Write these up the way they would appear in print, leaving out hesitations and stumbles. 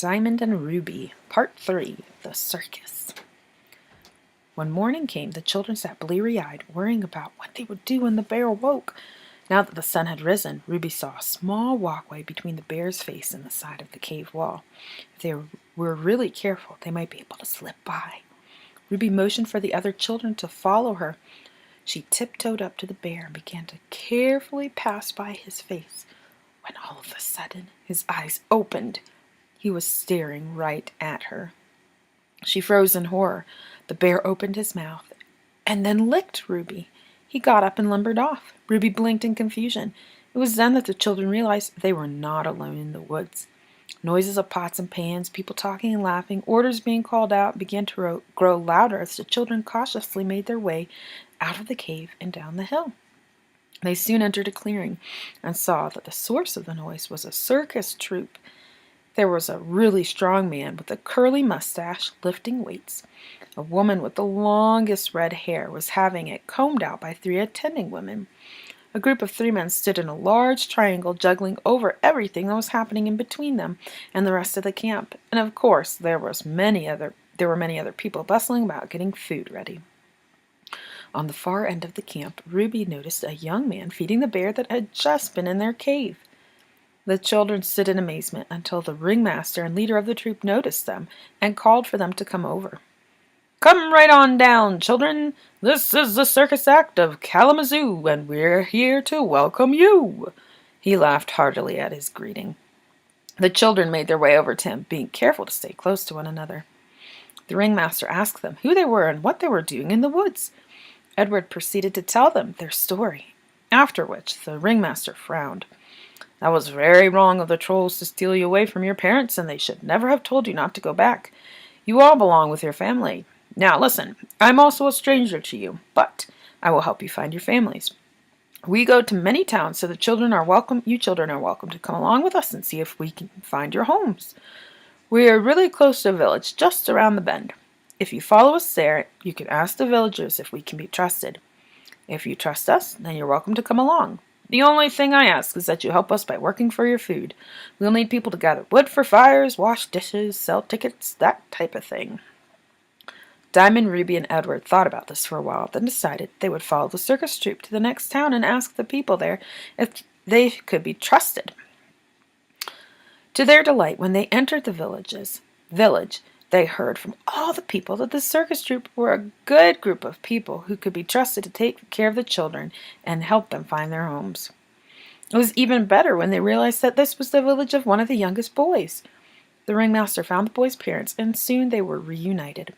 Diamond and Ruby, Part 3, The Circus. When morning came, the children sat bleary-eyed, worrying about what they would do when the bear woke. Now that the sun had risen, Ruby saw a small walkway between the bear's face and the side of the cave wall. If they were really careful, they might be able to slip by. Ruby motioned for the other children to follow her. She tiptoed up to the bear and began to carefully pass by his face, when all of a sudden his eyes opened. He was staring right at her. She froze in horror. The bear opened his mouth and then licked Ruby. He got up and lumbered off. Ruby blinked in confusion. It was then that the children realized they were not alone in the woods. Noises of pots and pans, people talking and laughing, orders being called out began to grow louder as the children cautiously made their way out of the cave and down the hill. They soon entered a clearing and saw that the source of the noise was a circus troupe. There was a really strong man with a curly mustache lifting weights. A woman with the longest red hair was having it combed out by 3 attending women. A group of 3 men stood in a large triangle juggling over everything that was happening in between them and the rest of the camp. And of course, there were many other people bustling about getting food ready. On the far end of the camp, Ruby noticed a young man feeding the bear that had just been in their cave. The children stood in amazement until the ringmaster and leader of the troop noticed them and called for them to come over. "Come right on down, children. This is the circus act of Kalamazoo, and we're here to welcome you." He laughed heartily at his greeting. The children made their way over to him, being careful to stay close to one another. The ringmaster asked them who they were and what they were doing in the woods. Edward proceeded to tell them their story, after which the ringmaster frowned. "That was very wrong of the trolls to steal you away from your parents, and they should never have told you not to go back. You all belong with your family. Now listen, I'm also a stranger to you, but I will help you find your families. We go to many towns, so you children are welcome to come along with us and see if we can find your homes. We are really close to a village just around the bend. If you follow us there, you can ask the villagers if we can be trusted. If you trust us, then you're welcome to come along. The only thing I ask is that you help us by working for your food. We'll need people to gather wood for fires, wash dishes, sell tickets, that type of thing." Diamond, Ruby, and Edward thought about this for a while, then decided they would follow the circus troupe to the next town and ask the people there if they could be trusted. To their delight, when they entered the village, they heard from all the people that the circus troupe were a good group of people who could be trusted to take care of the children and help them find their homes. It was even better when they realized that this was the village of one of the youngest boys. The ringmaster found the boys' parents, and soon they were reunited.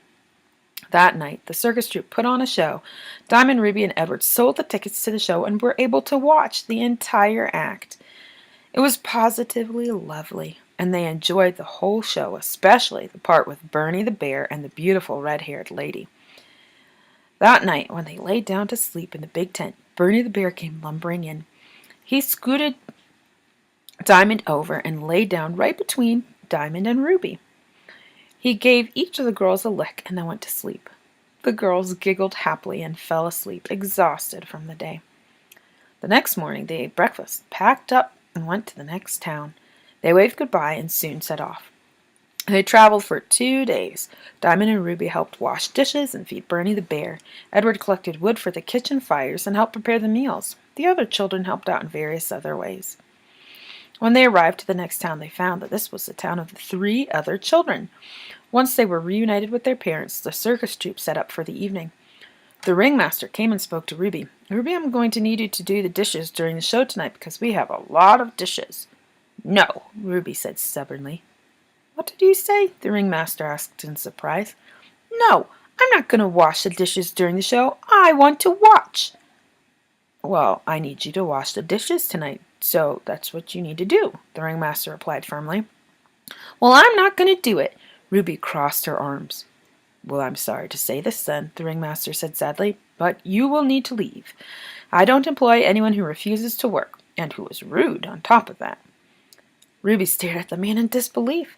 That night, the circus troupe put on a show. Diamond, Ruby, and Edward sold the tickets to the show and were able to watch the entire act. It was positively lovely, and they enjoyed the whole show, especially the part with Bernie the bear and the beautiful red-haired lady. That night, when they lay down to sleep in the big tent, Bernie the bear came lumbering in. He scooted Diamond over and lay down right between Diamond and Ruby. He gave each of the girls a lick and then went to sleep. The girls giggled happily and fell asleep, exhausted from the day. The next morning they ate breakfast, packed up, and went to the next town. They waved goodbye and soon set off. They traveled for 2 days. Diamond and Ruby helped wash dishes and feed Bernie the bear. Edward collected wood for the kitchen fires and helped prepare the meals. The other children helped out in various other ways. When they arrived to the next town, they found that this was the town of the 3 other children. Once they were reunited with their parents, the circus troupe set up for the evening. The ringmaster came and spoke to Ruby. "Ruby, I'm going to need you to do the dishes during the show tonight because we have a lot of dishes." "No," Ruby said stubbornly. "What did you say?" the ringmaster asked in surprise. "No, I'm not going to wash the dishes during the show. I want to watch." "Well, I need you to wash the dishes tonight, so that's what you need to do," the ringmaster replied firmly. "Well, I'm not going to do it." Ruby crossed her arms. "Well, I'm sorry to say this then," the ringmaster said sadly, "but you will need to leave. I don't employ anyone who refuses to work, and who is rude on top of that." Ruby stared at the man in disbelief.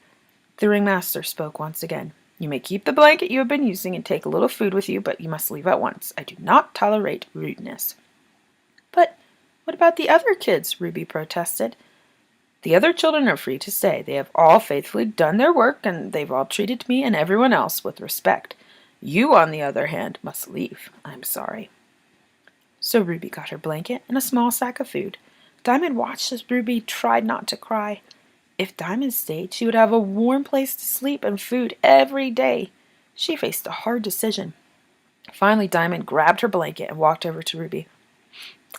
The ringmaster spoke once again. "You may keep the blanket you have been using and take a little food with you, but you must leave at once. I do not tolerate rudeness." "But what about the other kids?" Ruby protested. The other children are free to stay. They have all faithfully done their work, and they've all treated me and everyone else with respect. You, on the other hand, must leave. I'm sorry." So Ruby got her blanket and a small sack of food. Diamond watched as Ruby tried not to cry. If Diamond stayed, she would have a warm place to sleep and food every day. She faced a hard decision. Finally, Diamond grabbed her blanket and walked over to Ruby.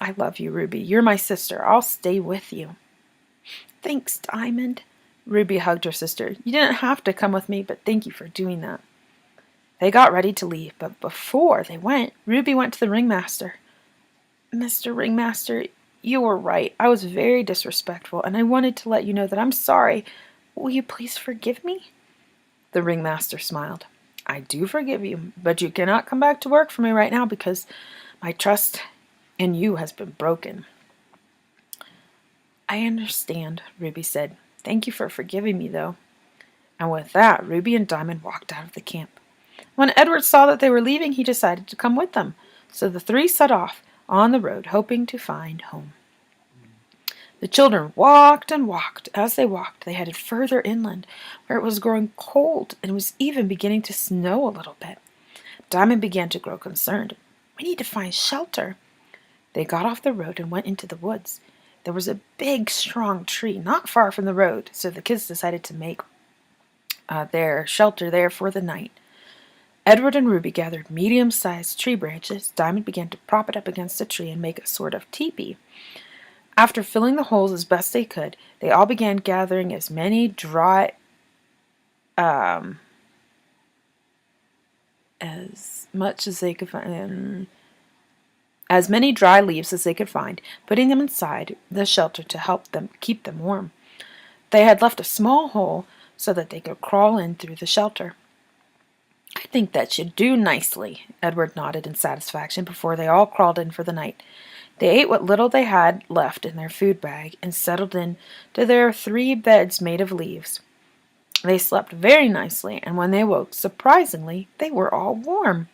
"I love you, Ruby. You're my sister. I'll stay with you." "Thanks, Diamond." Ruby hugged her sister. "You didn't have to come with me, but thank you for doing that." They got ready to leave, but before they went, Ruby went to the ringmaster. "Mr. Ringmaster, you were right. I was very disrespectful, and I wanted to let you know that I'm sorry. Will you please forgive me?" The ringmaster smiled. "I do forgive you, but you cannot come back to work for me right now because my trust in you has been broken." "I understand," Ruby said. "Thank you for forgiving me, though." And with that, Ruby and Diamond walked out of the camp. When Edward saw that they were leaving, he decided to come with them. So the three set off on the road, hoping to find home. The children walked and walked. As they walked, they headed further inland, where it was growing cold and was even beginning to snow a little bit. Diamond began to grow concerned. "We need to find shelter." They got off the road and went into the woods. There was a big, strong tree not far from the road, so the kids decided to make their shelter there for the night. Edward and Ruby gathered medium-sized tree branches. Diamond began to prop it up against a tree and make a sort of teepee. After filling the holes as best they could, they all began gathering as many dry as much as they could find, as many dry leaves as they could find, putting them inside the shelter to help them keep them warm. They had left a small hole so that they could crawl in through the shelter. "I think that should do nicely," Edward nodded in satisfaction before they all crawled in for the night. They ate what little they had left in their food bag and settled in to their 3 beds made of leaves. They slept very nicely, and when they woke, surprisingly, they were all warm.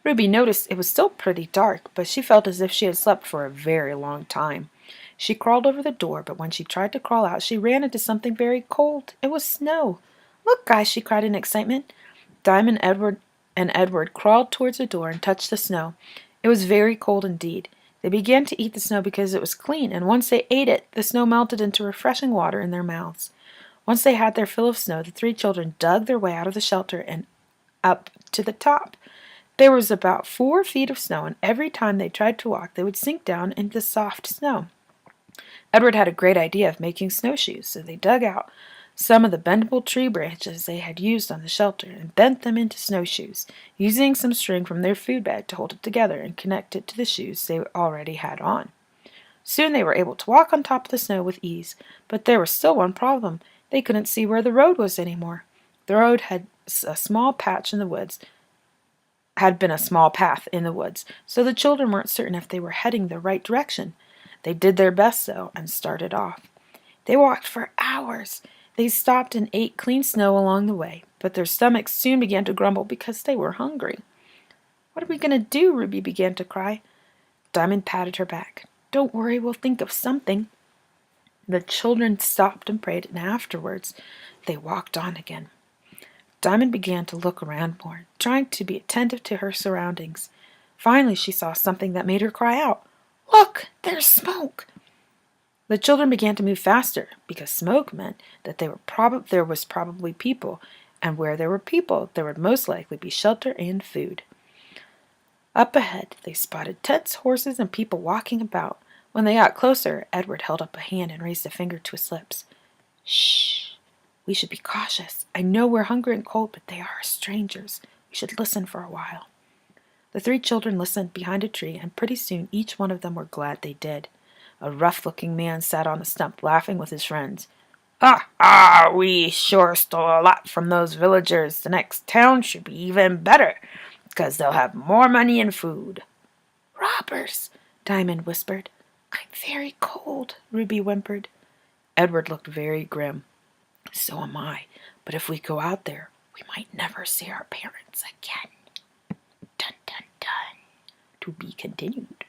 Ruby noticed it was still pretty dark, but she felt as if she had slept for a very long time. She crawled over the door, but when she tried to crawl out, she ran into something very cold. It was snow. "Look, guys," she cried in excitement. Diamond, Edward crawled towards the door and touched the snow. It was very cold indeed. They began to eat the snow because it was clean, and once they ate it, the snow melted into refreshing water in their mouths. Once they had their fill of snow, the 3 children dug their way out of the shelter and up to the top. There was about 4 feet of snow, and every time they tried to walk, they would sink down into the soft snow. Edward had a great idea of making snowshoes, so they dug out some of the bendable tree branches they had used on the shelter and bent them into snowshoes, using some string from their food bag to hold it together and connect it to the shoes they already had on. Soon they were able to walk on top of the snow with ease, but there was still one problem. They couldn't see where the road was anymore. The road had a small patch in the woods, had been a small path in the woods, so the children weren't certain if they were heading the right direction. They did their best, though, and started off. They walked for hours. They stopped and ate clean snow along the way, but their stomachs soon began to grumble because they were hungry. "What are we going to do?" Ruby began to cry. Diamond patted her back. "Don't worry, we'll think of something." The children stopped and prayed, and afterwards they walked on again. Diamond began to look around more, trying to be attentive to her surroundings. Finally, she saw something that made her cry out. "Look, there's smoke!" The children began to move faster, because smoke meant that there was probably people, and where there were people, there would most likely be shelter and food. Up ahead, they spotted tents, horses, and people walking about. When they got closer, Edward held up a hand and raised a finger to his lips. "Shh! We should be cautious. I know we're hungry and cold, but they are strangers. We should listen for a while." The 3 children listened behind a tree, and pretty soon each one of them were glad they did. A rough-looking man sat on a stump, laughing with his friends. We sure stole a lot from those villagers. The next town should be even better, because they'll have more money and food." "Robbers," Diamond whispered. "I'm very cold," Ruby whimpered. Edward looked very grim. "So am I, but if we go out there, we might never see our parents again." Dun, dun, dun. To be continued.